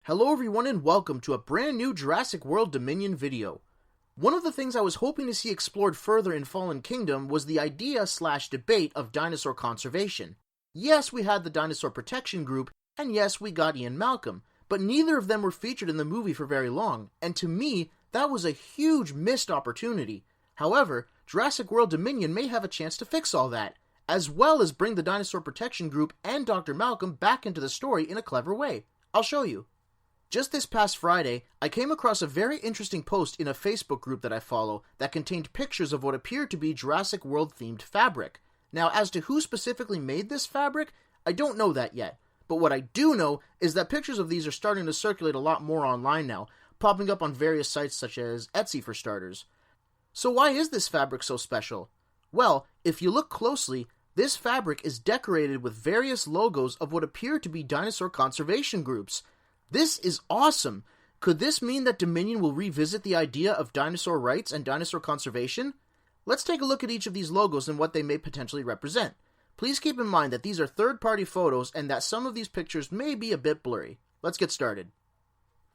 Hello everyone and welcome to a brand new Jurassic World Dominion video. One of the things I was hoping to see explored further in Fallen Kingdom was the idea/debate of dinosaur conservation. Yes, we had the Dinosaur Protection Group, and yes, we got Ian Malcolm, but neither of them were featured in the movie for very long, and to me, that was a huge missed opportunity. However, Jurassic World Dominion may have a chance to fix all that, as well as bring the Dinosaur Protection Group and Dr. Malcolm back into the story in a clever way. I'll show you. Just this past Friday, I came across a very interesting post in a Facebook group that I follow that contained pictures of what appeared to be Jurassic World-themed fabric. Now, as to who specifically made this fabric, I don't know that yet. But what I do know is that pictures of these are starting to circulate a lot more online now, popping up on various sites such as Etsy for starters. So why is this fabric so special? Well, if you look closely, this fabric is decorated with various logos of what appear to be dinosaur conservation groups. This is awesome! Could this mean that Dominion will revisit the idea of dinosaur rights and dinosaur conservation? Let's take a look at each of these logos and what they may potentially represent. Please keep in mind that these are third-party photos and that some of these pictures may be a bit blurry. Let's get started.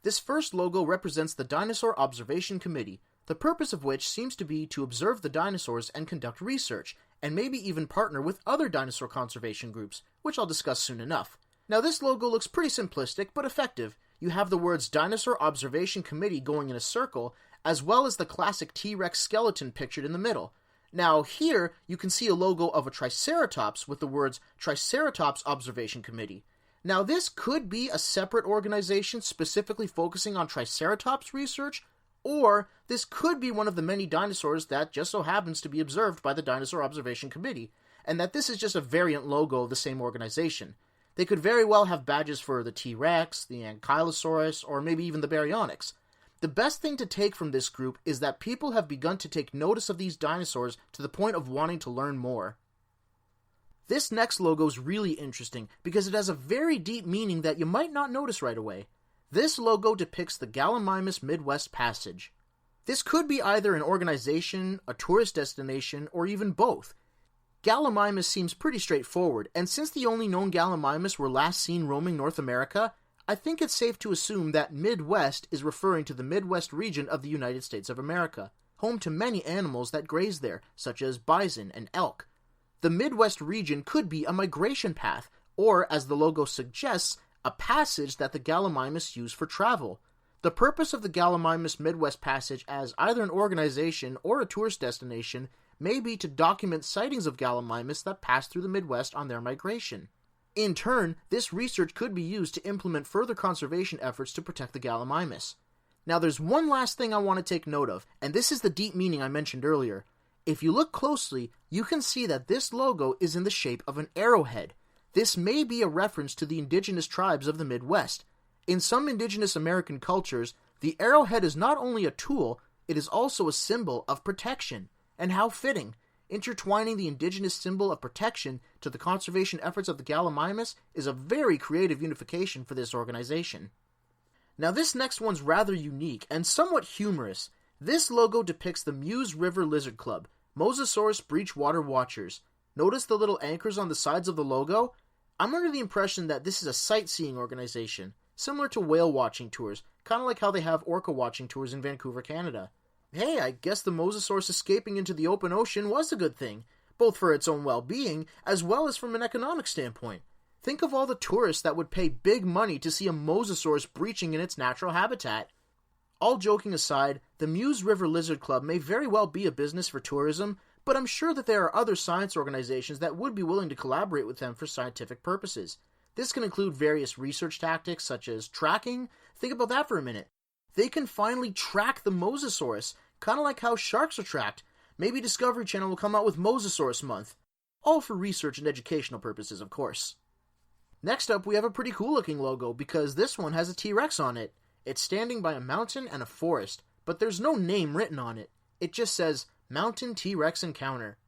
This first logo represents the Dinosaur Observation Committee, the purpose of which seems to be to observe the dinosaurs and conduct research, and maybe even partner with other dinosaur conservation groups, which I'll discuss soon enough. Now this logo looks pretty simplistic, but effective. You have the words Dinosaur Observation Committee going in a circle, as well as the classic T-Rex skeleton pictured in the middle. Now here, you can see a logo of a Triceratops with the words Triceratops Observation Committee. Now this could be a separate organization specifically focusing on Triceratops research, or this could be one of the many dinosaurs that just so happens to be observed by the Dinosaur Observation Committee, and that this is just a variant logo of the same organization. They could very well have badges for the T-Rex, the Ankylosaurus, or maybe even the Baryonyx. The best thing to take from this group is that people have begun to take notice of these dinosaurs to the point of wanting to learn more. This next logo is really interesting because it has a very deep meaning that you might not notice right away. This logo depicts the Gallimimus Midwest Passage. This could be either an organization, a tourist destination, or even both. Gallimimus seems pretty straightforward, and since the only known Gallimimus were last seen roaming North America, I think it's safe to assume that Midwest is referring to the Midwest region of the United States of America, home to many animals that graze there, such as bison and elk. The Midwest region could be a migration path, or, as the logo suggests, a passage that the Gallimimus use for travel. The purpose of the Gallimimus Midwest Passage as either an organization or a tourist destination may be to document sightings of Gallimimus that pass through the Midwest on their migration. In turn, this research could be used to implement further conservation efforts to protect the Gallimimus. Now there's one last thing I want to take note of, and this is the deep meaning I mentioned earlier. If you look closely, you can see that this logo is in the shape of an arrowhead. This may be a reference to the indigenous tribes of the Midwest. In some indigenous American cultures, the arrowhead is not only a tool, it is also a symbol of protection. And how fitting! Intertwining the indigenous symbol of protection to the conservation efforts of the Gallimimus is a very creative unification for this organization. Now this next one's rather unique and somewhat humorous. This logo depicts the Muse River Lizard Club, Mosasaurus Breachwater Watchers. Notice the little anchors on the sides of the logo? I'm under the impression that this is a sightseeing organization, similar to whale watching tours, kind of like how they have orca watching tours in Vancouver, Canada. Hey, I guess the Mosasaurus escaping into the open ocean was a good thing, both for its own well-being, as well as from an economic standpoint. Think of all the tourists that would pay big money to see a Mosasaurus breaching in its natural habitat. All joking aside, the Muse River Lizard Club may very well be a business for tourism, but I'm sure that there are other science organizations that would be willing to collaborate with them for scientific purposes. This can include various research tactics such as tracking. Think about that for a minute. They can finally track the Mosasaurus, kind of like how sharks are tracked. Maybe Discovery Channel will come out with Mosasaurus Month. All for research and educational purposes, of course. Next up, we have a pretty cool looking logo, because this one has a T-Rex on it. It's standing by a mountain and a forest, but there's no name written on it. It just says, Mountain T-Rex Encounter.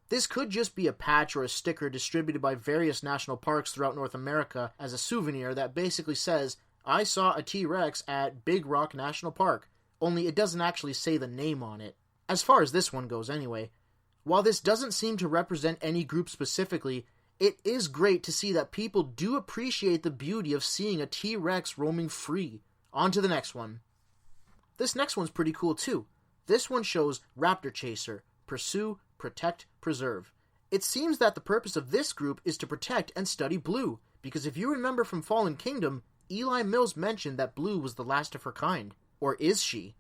This could just be a patch or a sticker distributed by various national parks throughout North America as a souvenir that basically says, I saw a T-Rex at Big Rock National Park, only it doesn't actually say the name on it. As far as this one goes, anyway. While this doesn't seem to represent any group specifically, it is great to see that people do appreciate the beauty of seeing a T-Rex roaming free. On to the next one. This next one's pretty cool too. This one shows Raptor Chaser, Pursue, Protect, Preserve. It seems that the purpose of this group is to protect and study Blue, because if you remember from Fallen Kingdom, Eli Mills mentioned that Blue was the last of her kind. Or is she?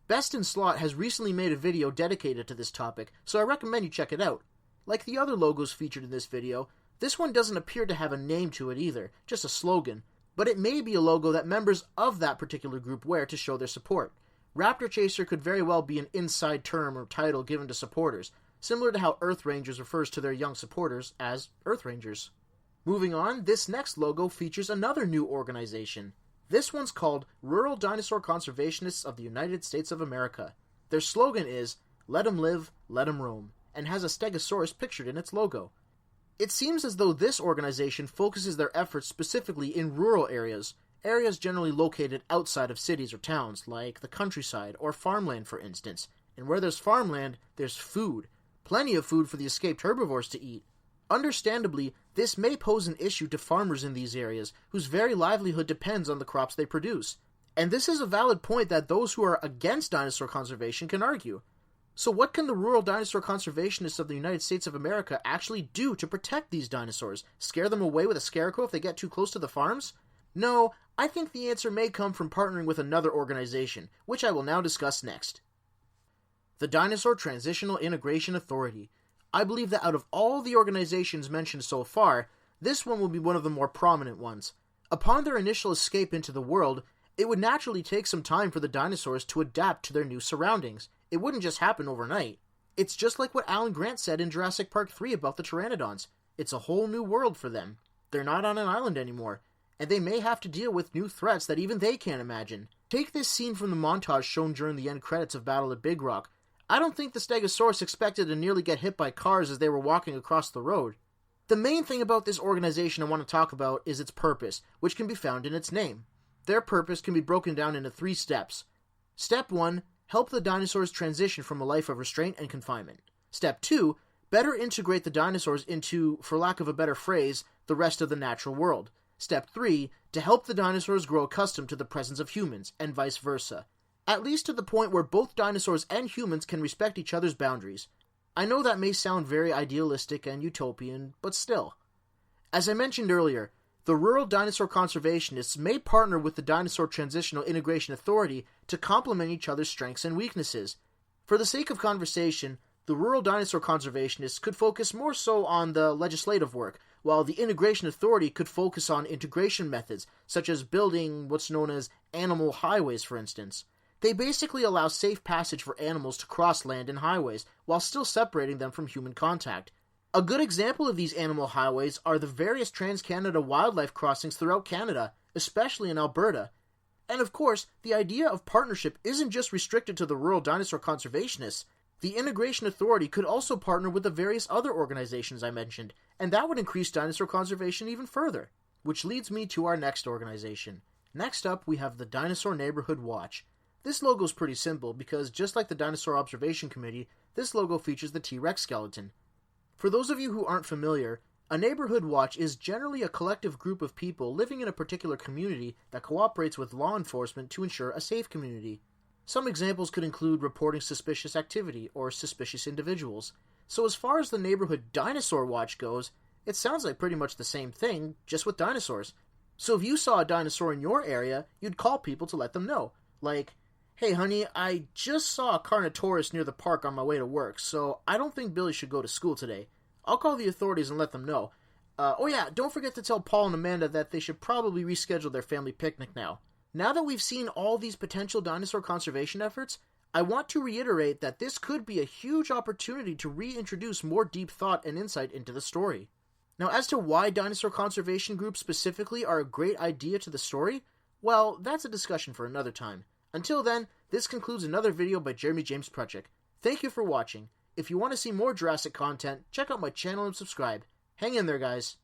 Best in Slot has recently made a video dedicated to this topic, so I recommend you check it out. Like the other logos featured in this video, this one doesn't appear to have a name to it either, just a slogan, but it may be a logo that members of that particular group wear to show their support. Raptor Chaser could very well be an inside term or title given to supporters, similar to how Earth Rangers refers to their young supporters as Earth Rangers. Moving on, this next logo features another new organization. This one's called Rural Dinosaur Conservationists of the United States of America. Their slogan is, "Let 'em live, let 'em roam," and has a Stegosaurus pictured in its logo. It seems as though this organization focuses their efforts specifically in rural areas generally located outside of cities or towns, like the countryside or farmland for instance. And where there's farmland, there's food. Plenty of food for the escaped herbivores to eat. Understandably, this may pose an issue to farmers in these areas, whose very livelihood depends on the crops they produce. And this is a valid point that those who are against dinosaur conservation can argue. So what can the rural dinosaur conservationists of the United States of America actually do to protect these dinosaurs? Scare them away with a scarecrow if they get too close to the farms? No, I think the answer may come from partnering with another organization, which I will now discuss next. The Dinosaur Transitional Integration Authority. I believe that out of all the organizations mentioned so far, this one will be one of the more prominent ones. Upon their initial escape into the world, it would naturally take some time for the dinosaurs to adapt to their new surroundings. It wouldn't just happen overnight. It's just like what Alan Grant said in Jurassic Park 3 about the pteranodons. It's a whole new world for them. They're not on an island anymore, and they may have to deal with new threats that even they can't imagine. Take this scene from the montage shown during the end credits of Battle at Big Rock. I don't think the Stegosaurus expected to nearly get hit by cars as they were walking across the road. The main thing about this organization I want to talk about is its purpose, which can be found in its name. Their purpose can be broken down into 3 steps. Step 1, help the dinosaurs transition from a life of restraint and confinement. Step 2, better integrate the dinosaurs into, for lack of a better phrase, the rest of the natural world. Step 3, to help the dinosaurs grow accustomed to the presence of humans, and vice versa. At least to the point where both dinosaurs and humans can respect each other's boundaries. I know that may sound very idealistic and utopian, but still. As I mentioned earlier, the rural dinosaur conservationists may partner with the Dinosaur Transitional Integration Authority to complement each other's strengths and weaknesses. For the sake of conversation, the rural dinosaur conservationists could focus more so on the legislative work, while the Integration Authority could focus on integration methods, such as building what's known as animal highways, for instance. They basically allow safe passage for animals to cross land and highways, while still separating them from human contact. A good example of these animal highways are the various Trans-Canada wildlife crossings throughout Canada, especially in Alberta. And of course, the idea of partnership isn't just restricted to the rural dinosaur conservationists. The Integration Authority could also partner with the various other organizations I mentioned, and that would increase dinosaur conservation even further. Which leads me to our next organization. Next up, we have the Dinosaur Neighborhood Watch. This logo is pretty simple because, just like the Dinosaur Observation Committee, this logo features the T-Rex skeleton. For those of you who aren't familiar, a neighborhood watch is generally a collective group of people living in a particular community that cooperates with law enforcement to ensure a safe community. Some examples could include reporting suspicious activity or suspicious individuals. So as far as the neighborhood dinosaur watch goes, it sounds like pretty much the same thing, just with dinosaurs. So if you saw a dinosaur in your area, you'd call people to let them know. Like, "Hey honey, I just saw a Carnotaurus near the park on my way to work, so I don't think Billy should go to school today. I'll call the authorities and let them know. Oh yeah, don't forget to tell Paul and Amanda that they should probably reschedule their family picnic now." Now that we've seen all these potential dinosaur conservation efforts, I want to reiterate that this could be a huge opportunity to reintroduce more deep thought and insight into the story. Now, as to why dinosaur conservation groups specifically are a great idea to the story, well, that's a discussion for another time. Until then, this concludes another video by Jeremy James Prutchick. Thank you for watching. If you want to see more Jurassic content, check out my channel and subscribe. Hang in there, guys.